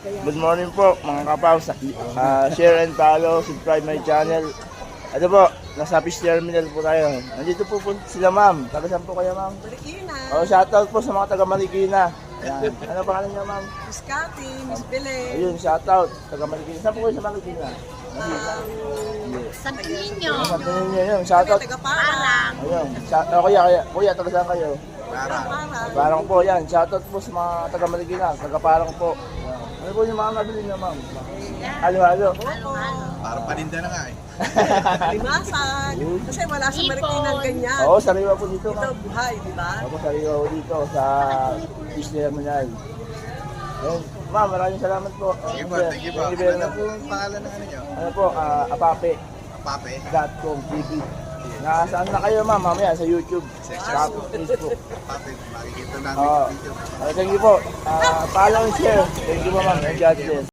Good morning po mga kapaws. Share and follow, subscribe my channel. Ano po, nasa fish terminal po tayo. Nandito po sila ma'am. Taga saan po kayo ma'am? Marikina. Shoutout po sa mga taga Marikina. Yan. Ano pangalan niyo ma'am? Miss Cathy, Miss Belen. Ayun, shoutout. Taga Marikina. Saan po kayo sa Marikina? Santo Niño. Sa tingin niyo yun. Shoutout. Taga Parang. Ayun. Kuya, taga saan kayo? Parang. Parang po yan. Shoutout po sa mga taga Marikina. Taga Parang po. Yan. Ano po yung mga nabili niyo ma'am? Halo-halo. Parang paninda na nga eh. Limasan. Kasi wala sa Marikina ganyan. Oo, sariwa po dito Ito ma'am. buhay, di ba? Ako sariwa po dito sa fish terminal. Ayun. Ma'am, maraming salamat po. Thank you po, thank you po. Thank you very Ano na much. po yung pangalan ng ano nyo? Ano po, apape. Pape? .com TV. Nasaan na kayo ma'am? Mamaya sa YouTube. Sa Facebook. Pape, makikita namin Oo. yung video. Thank you po. Follow and share. Thank you po ma'am. And God bless.